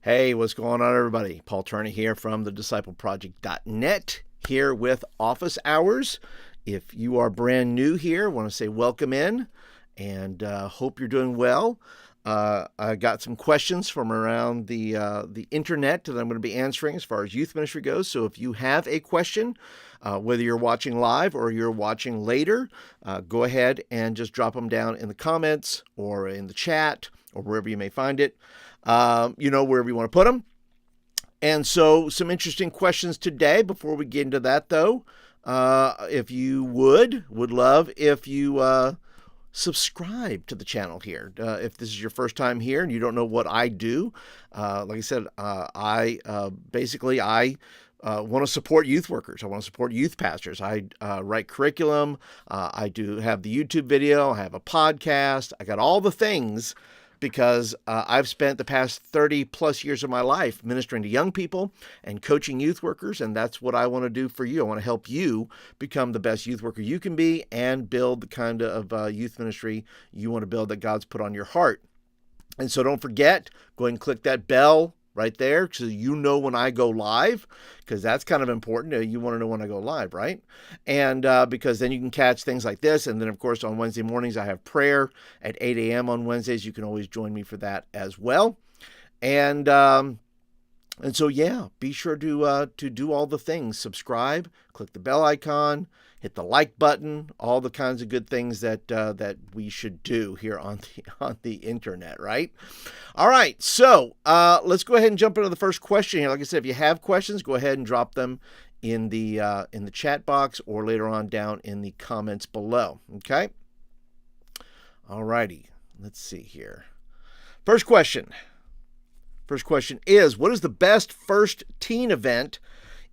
Hey, what's going on, everybody? Paul Turner here from thediscipleproject.net, here with Office Hours. If you are brand new here, I want to say welcome in and hope you're doing well. I got some questions from around the internet that I'm going to be answering as far as youth ministry goes. So if you have a question, whether you're watching live or you're watching later, go ahead and just drop them down in the comments or in the chat or wherever you may find it. Wherever you want to put them. And so some interesting questions today. Before we get into that, though, if you would love if you subscribe to the channel here. If this is your first time here and you don't know what I do, like I said, I want to support youth workers. I want to support youth pastors. I write curriculum. I do have the YouTube video. I have a podcast. I got all the things because I've spent the past 30 plus years of my life ministering to young people and coaching youth workers, and that's what I want to do for you. I want to help you become the best youth worker you can be and build the kind of youth ministry you want to build that God's put on your heart. And so don't forget, go ahead and click that bell right there so you know when I go live, because that's kind of important. You want to know when I go live, right? And because then you can catch things like this. And then, of course, on Wednesday mornings, I have prayer at 8 a.m. on Wednesdays. You can always join me for that as well. And so, yeah, be sure to do all the things. Subscribe, click the bell icon, hit the like button, all the kinds of good things that we should do here on the internet, right? All right, so let's go ahead and jump into the first question here. Like I said, if you have questions, go ahead and drop them in the chat box or later on down in the comments below. Okay. All righty. Let's see here. First question is, what is the best first teen event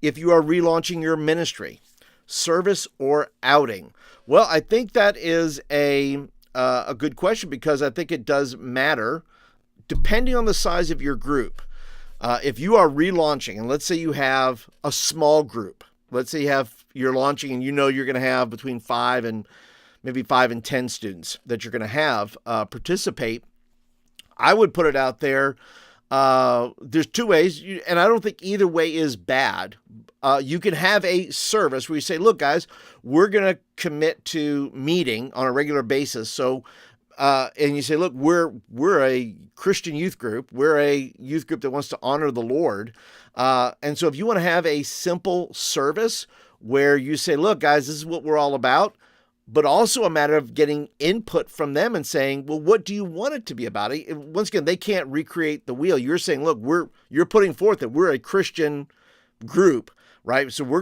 if you are relaunching your ministry? Service or outing? Well, I think that is a good question, because I think it does matter depending on the size of your group. If you are relaunching, and let's say you have a small group, let's say you're launching and you're going to have between 5 and 10 students that you're going to have participate, I would put it out there. There's two ways, and I don't think either way is bad. You can have a service where you say, look, guys, we're going to commit to meeting on a regular basis. So, and you say, look, we're a Christian youth group. We're a youth group that wants to honor the Lord. And so if you want to have a simple service where you say, look, guys, this is what we're all about, but also a matter of getting input from them and saying, well, what do you want it to be about? Once again, they can't recreate the wheel. You're saying, look, you're putting forth that we're a Christian group, right? So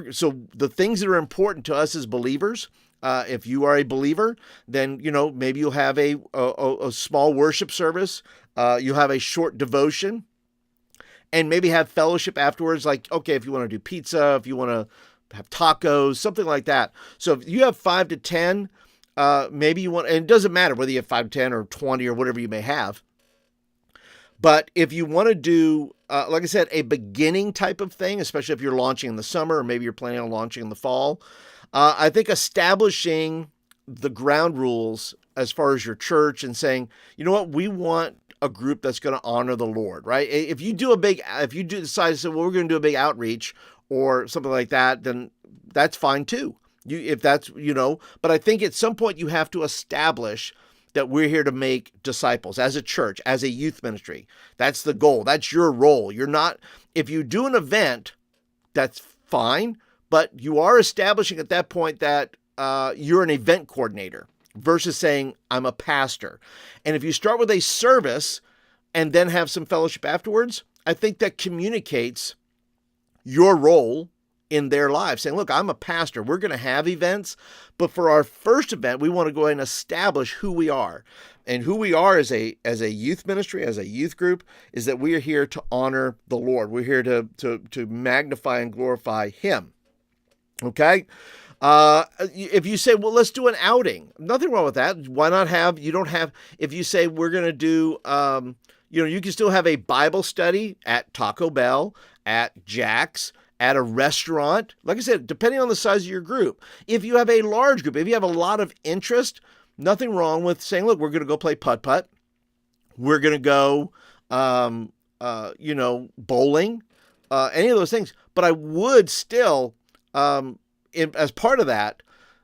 the things that are important to us as believers, if you are a believer, then, maybe you'll have a small worship service. You'll have a short devotion and maybe have fellowship afterwards. Like, okay, if you want to do pizza, if you want to have tacos, something like that. So if you have 5 to 10, maybe you want, and it doesn't matter whether you have 5 to 10 or 20 or whatever you may have. But if you want to do, like I said, a beginning type of thing, especially if you're launching in the summer or maybe you're planning on launching in the fall, I think establishing the ground rules as far as your church and saying, you know what, we want a group that's going to honor the Lord, right? If you decide to say, well, we're going to do a big outreach or something like that, then that's fine too. But I think at some point you have to establish that we're here to make disciples as a church, as a youth ministry. That's the goal. That's your role. If you do an event, that's fine, but you are establishing at that point that you're an event coordinator versus saying, I'm a pastor. And if you start with a service and then have some fellowship afterwards, I think that communicates your role in their lives, saying, look, I'm a pastor. We're going to have events, but for our first event, we want to go ahead and establish who we are. And who we are as a youth ministry, as a youth group, is that we are here to honor the Lord. We're here to magnify and glorify Him. Okay? If you say, well, let's do an outing, nothing wrong with that. Why not if you say we're going to do, you can still have a Bible study at Taco Bell, at Jack's, at a restaurant. Like I said, depending on the size of your group. If you have a large group, if you have a lot of interest, nothing wrong with saying, look, we're going to go play putt-putt. We're going to go bowling, any of those things. But I would still, as part of that,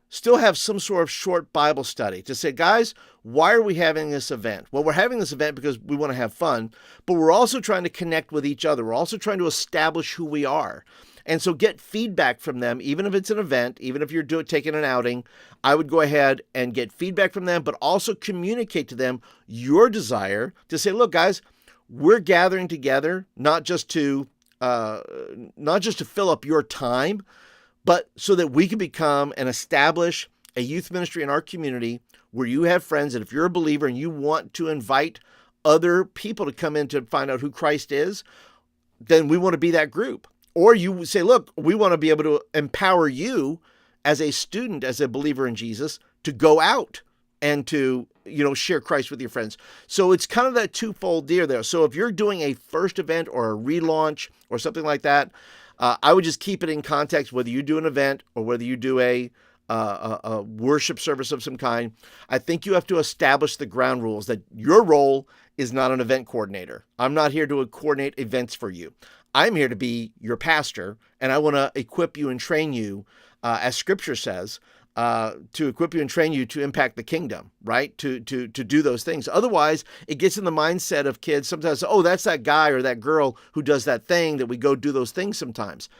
still have some sort of short Bible study to say, guys, why are we having this event? Well, we're having this event because we want to have fun, but we're also trying to connect with each other. We're also trying to establish who we are. And so get feedback from them, even if it's an event, even if you're taking an outing, I would go ahead and get feedback from them, but also communicate to them your desire to say, look, guys, we're gathering together, not just to fill up your time, but so that we can become and establish a youth ministry in our community where you have friends. And if you're a believer and you want to invite other people to come in to find out who Christ is, then we want to be that group. Or you say, look, we want to be able to empower you as a student, as a believer in Jesus, to go out and to, share Christ with your friends. So it's kind of that twofold deal there. So if you're doing a first event or a relaunch or something like that, I would just keep it in context, whether you do an event or whether you do a worship service of some kind. I think you have to establish the ground rules that your role is not an event coordinator. I'm not here to coordinate events for you. I'm here to be your pastor, and I want to equip you and train you, as Scripture says, to equip you and train you to impact the kingdom, right? To do those things. Otherwise, it gets in the mindset of kids sometimes, oh, that's that guy or that girl who does that thing that we go do those things sometimes.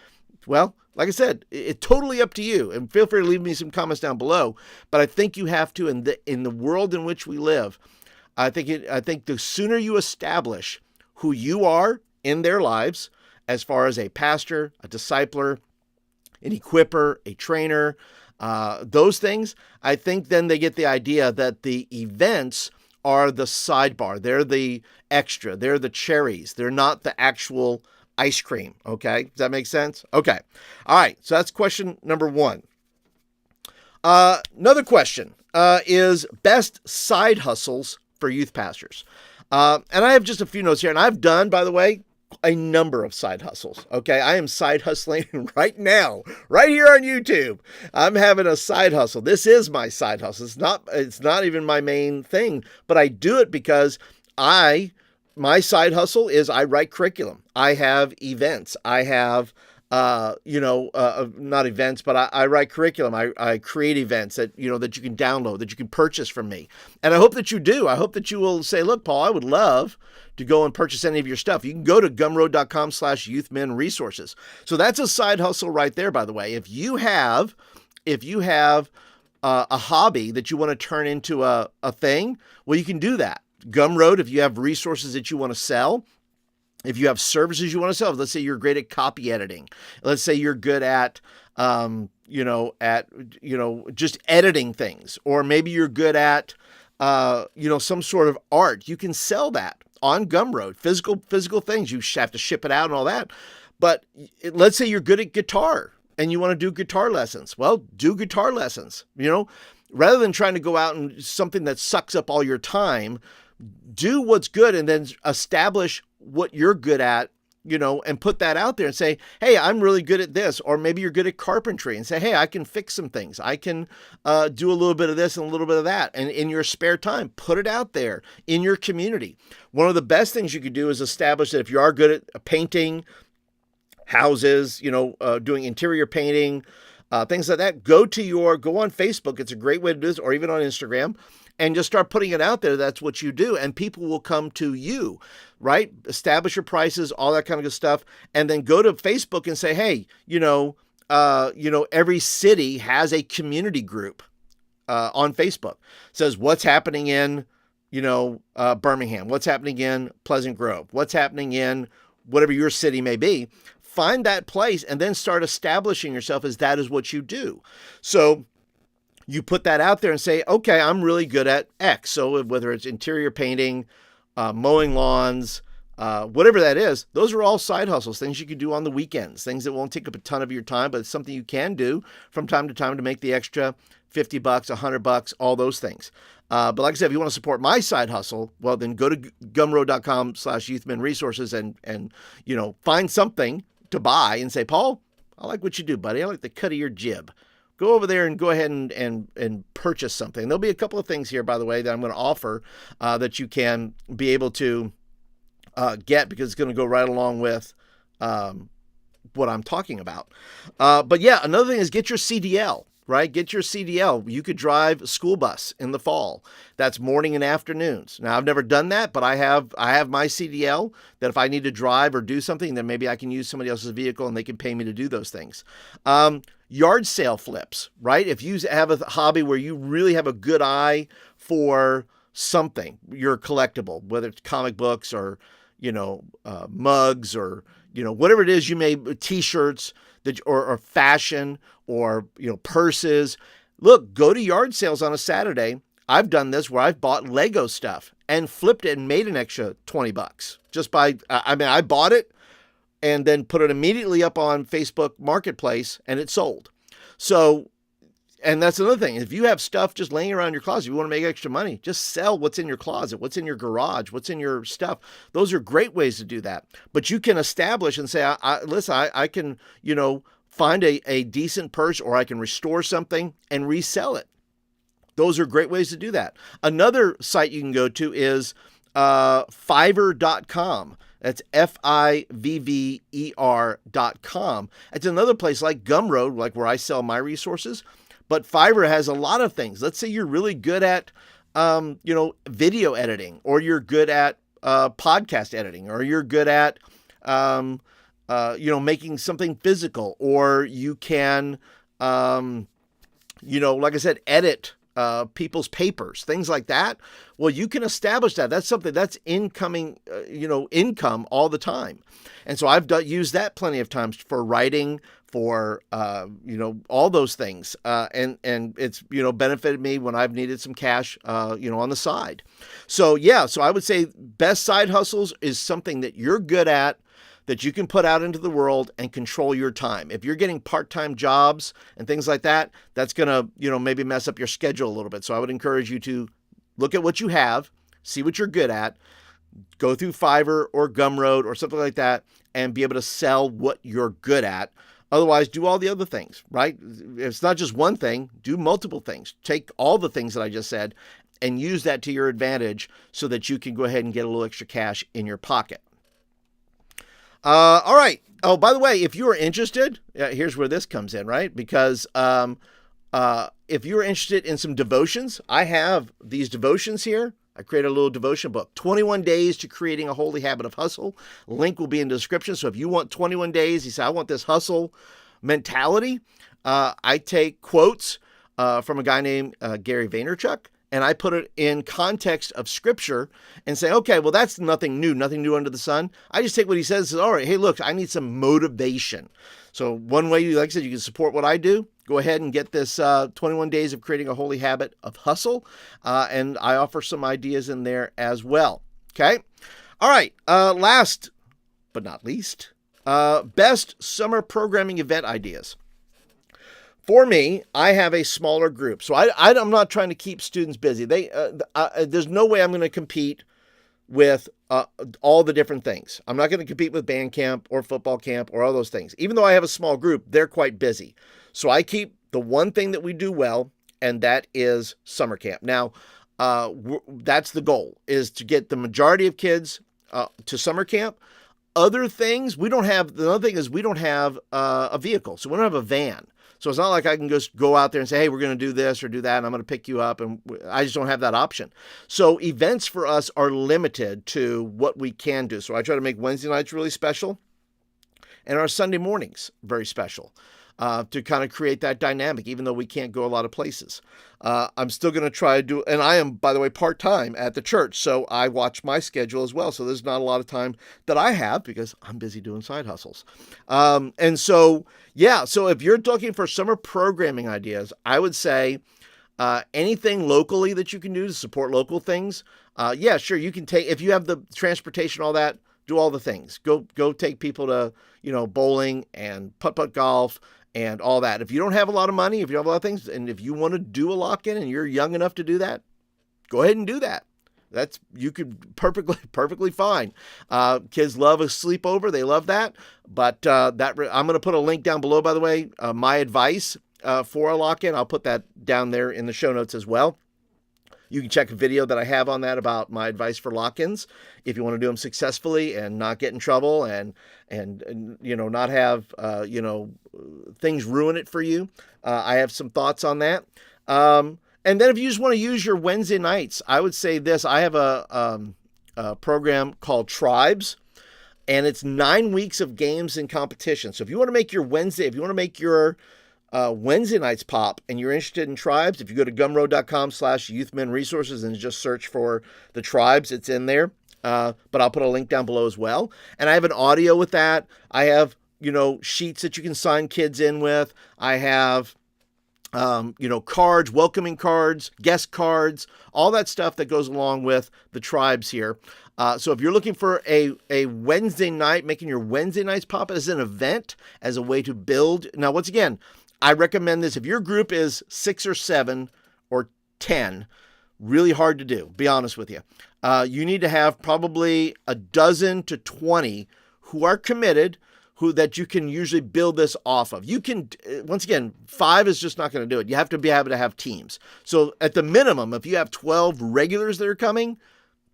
Well, like I said, it's totally up to you, and feel free to leave me some comments down below. But I think you have to, in the world in which we live, I think the sooner you establish who you are in their lives, as far as a pastor, a discipler, an equipper, a trainer, those things, I think then they get the idea that the events are the sidebar. They're the extra. They're the cherries. They're not the actual ice cream. Okay. Does that make sense? Okay. All right. So that's question number one. Another question is best side hustles for youth pastors. And I have just a few notes here. And I've done, by the way, a number of side hustles. Okay. I am side hustling right now, right here on YouTube. I'm having a side hustle. This is my side hustle. It's not even my main thing, but I do it because my side hustle is I write curriculum. I have events. I have, not events, but I write curriculum. I create events that you can download, that you can purchase from me. And I hope that you do. I hope that you will say, look, Paul, I would love to go and purchase any of your stuff. You can go to gumroad.com/youthmenresources. So that's a side hustle right there, by the way. If you have a hobby that you want to turn into a thing, well, you can do that. Gumroad, if you have resources that you want to sell, if you have services you want to sell, let's say you're great at copy editing. Let's say you're good at, just editing things, or maybe you're good at, some sort of art. You can sell that on Gumroad, physical things. You have to ship it out and all that. But let's say you're good at guitar and you want to do guitar lessons. Well, do guitar lessons, rather than trying to go out and something that sucks up all your time. Do what's good and then establish what you're good at, and put that out there and say, hey, I'm really good at this. Or maybe you're good at carpentry and say, hey, I can fix some things. I can do a little bit of this and a little bit of that. And in your spare time, put it out there in your community. One of the best things you could do is establish that if you are good at painting houses, doing interior painting, things like that, go on Facebook. It's a great way to do this, or even on Instagram. And just start putting it out there. That's what you do. And people will come to you, right? Establish your prices, all that kind of good stuff. And then go to Facebook and say, hey, every city has a community group on Facebook. It says what's happening in, Birmingham, what's happening in Pleasant Grove, what's happening in whatever your city may be. Find that place and then start establishing yourself as that is what you do. So you put that out there and say, okay, I'm really good at X. So whether it's interior painting, mowing lawns, whatever that is, those are all side hustles, things you can do on the weekends, things that won't take up a ton of your time, but it's something you can do from time to time to make the extra $50, $100, all those things. But like I said, if you want to support my side hustle, well, then go to gumroad.com/youthmenresources and find something to buy and say, Paul, I like what you do, buddy. I like the cut of your jib. Go over there and go ahead and purchase something. There'll be a couple of things here, by the way, that I'm going to offer that you can be able to get, because it's going to go right along with what I'm talking about. But yeah, another thing is get your CDL, right? Get your CDL. You could drive a school bus in the fall. That's morning and afternoons. Now, I've never done that, but I have my CDL that if I need to drive or do something, then maybe I can use somebody else's vehicle and they can pay me to do those things. Yard sale flips, right? If you have a hobby where you really have a good eye for something, your collectible, whether it's comic books or, mugs or, whatever it is, you may, t-shirts that, or fashion or, purses. Look, go to yard sales on a Saturday. I've done this where I've bought Lego stuff and flipped it and made an extra $20 just by, I bought it and then put it immediately up on Facebook Marketplace and it sold. So, and that's another thing. If you have stuff just laying around your closet, you want to make extra money, just sell what's in your closet, what's in your garage, what's in your stuff. Those are great ways to do that. But you can establish and say, I can, find a decent purse, or I can restore something and resell it. Those are great ways to do that. Another site you can go to is Fiverr.com. That's Fivver.com. It's another place like Gumroad, like where I sell my resources. But Fiverr has a lot of things. Let's say you're really good at, video editing, or you're good at podcast editing, or you're good at, making something physical, or you can, like I said, edit people's papers, things like that. Well, you can establish that. That's something that's incoming, income all the time. And so I've used that plenty of times for writing, for, all those things. And it's, benefited me when I've needed some cash, on the side. So I would say best side hustles is something that you're good at, that you can put out into the world and control your time. If you're getting part-time jobs and things like that, that's going to, maybe mess up your schedule a little bit. So I would encourage you to look at what you have, see what you're good at, go through Fiverr or Gumroad or something like that, and be able to sell what you're good at. Otherwise, do all the other things, right? It's not just one thing, do multiple things. Take all the things that I just said and use that to your advantage so that you can go ahead and get a little extra cash in your pocket. All right. Oh, by the way, if you are interested, here's where this comes in, right? Because if you're interested in some devotions, I have these devotions here. I created a little devotion book, 21 Days to Creating a Holy Habit of Hustle. Link will be in the description. So if you want 21 days, you say, I want this hustle mentality. I take quotes from a guy named Gary Vaynerchuk, and I put it in context of scripture and say, okay, well, that's nothing new under the sun. I just take what he says and say, all right, hey, look, I need some motivation. So one way, like I said, you can support what I do. Go ahead and get this 21 Days of Creating a Holy Habit of Hustle. And I offer some ideas in there as well. Okay. All right. Last but not least, best summer programming event ideas. For me, I have a smaller group, so I'm not trying to keep students busy. There's no way I'm going to compete with all the different things. I'm not going to compete with band camp or football camp or all those things. Even though I have a small group, they're quite busy. So I keep the one thing that we do well, and that is summer camp. Now, that's the goal, is to get the majority of kids to summer camp. Other things, the other thing is we don't have a vehicle, so we don't have a van. So it's not like I can just go out there and say, hey, we're going to do this or do that, and I'm going to pick you up, and I just don't have that option. So events for us are limited to what we can do. So I try to make Wednesday nights really special and our Sunday mornings very special to kind of create that dynamic, even though we can't go a lot of places. I'm still going to try to do, and I am, by the way, part-time at the church, so I watch my schedule as well. So there's not a lot of time that I have because I'm busy doing side hustles. And so, so if you're looking for summer programming ideas, I would say anything locally that you can do to support local things. Sure, you can take, if you have the transportation, all that, do all the things. Go take people to, bowling and putt-putt golf and all that. If you don't have a lot of money, if you have a lot of things, and if you want to do a lock-in and you're young enough to do that, go ahead and do that. You could perfectly fine. Kids love a sleepover. They love that. But I'm going to put a link down below, by the way, my advice for a lock-in. I'll put that down there in the show notes as well. You can check a video that I have on that about my advice for lock-ins if you want to do them successfully and not get in trouble and not have things ruin it for you. I have some thoughts on that. And then if you just want to use your Wednesday nights, I would say this. I have a program called Tribes, and it's 9 weeks of games and competition. So if you want to make your Wednesday nights pop and you're interested in Tribes, if you go to gumroad.com/youthmenresources and just search for the Tribes, it's in there. But I'll put a link down below as well. And I have an audio with that. I have, sheets that you can sign kids in with. I have, cards, welcoming cards, guest cards, all that stuff that goes along with the Tribes here. So if you're looking for a Wednesday night, making your Wednesday nights pop as an event, as a way to build. Now, once again, I recommend this. If your group is 6 or 7 or 10, really hard to do, be honest with you. You need to have probably a dozen to 20 who are committed, that you can usually build this off of. You can, once again, 5 is just not going to do it. You have to be able to have teams. So at the minimum, if you have 12 regulars that are coming,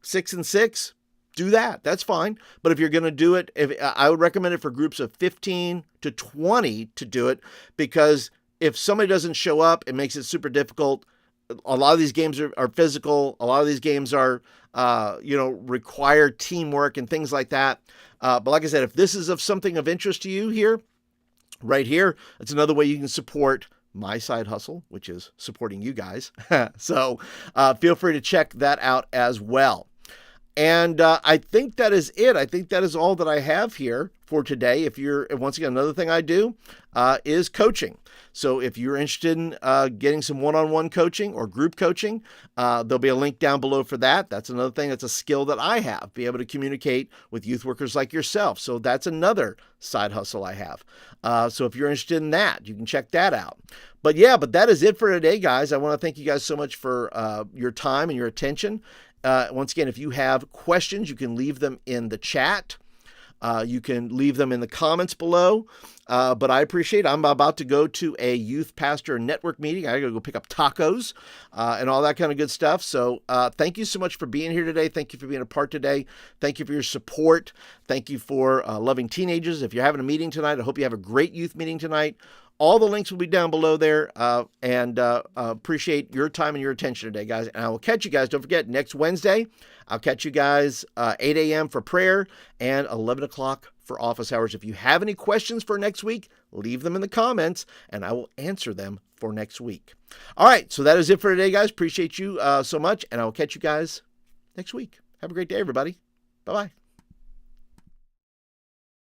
6 and 6, do that. That's fine. But if you're going to do it, I would recommend it for groups of 15 to 20 to do it, because if somebody doesn't show up, it makes it super difficult. A lot of these games are physical. A lot of these games are, require teamwork and things like that. But like I said, if this is of something of interest to you right here, it's another way you can support my side hustle, which is supporting you guys. So feel free to check that out as well. And I think that is it. I think that is all that I have here for today. Once again, another thing I do is coaching. So if you're interested in getting some one-on-one coaching or group coaching, there'll be a link down below for that. That's another thing. That's a skill that I have, be able to communicate with youth workers like yourself. So that's another side hustle I have. So if you're interested in that, you can check that out. But that is it for today, guys. I want to thank you guys so much for your time and your attention. Once again, if you have questions, you can leave them in the chat. You can leave them in the comments below. But I appreciate it. I'm about to go to a youth pastor network meeting. I got to go pick up tacos and all that kind of good stuff. So thank you so much for being here today. Thank you for being a part today. Thank you for your support. Thank you for loving teenagers. If you're having a meeting tonight, I hope you have a great youth meeting tonight. All the links will be down below there, and appreciate your time and your attention today, guys. And I will catch you guys. Don't forget, next Wednesday, I'll catch you guys 8 a.m. for prayer and 11 o'clock for office hours. If you have any questions for next week, leave them in the comments, and I will answer them for next week. All right, so that is it for today, guys. Appreciate you so much, and I will catch you guys next week. Have a great day, everybody. Bye-bye.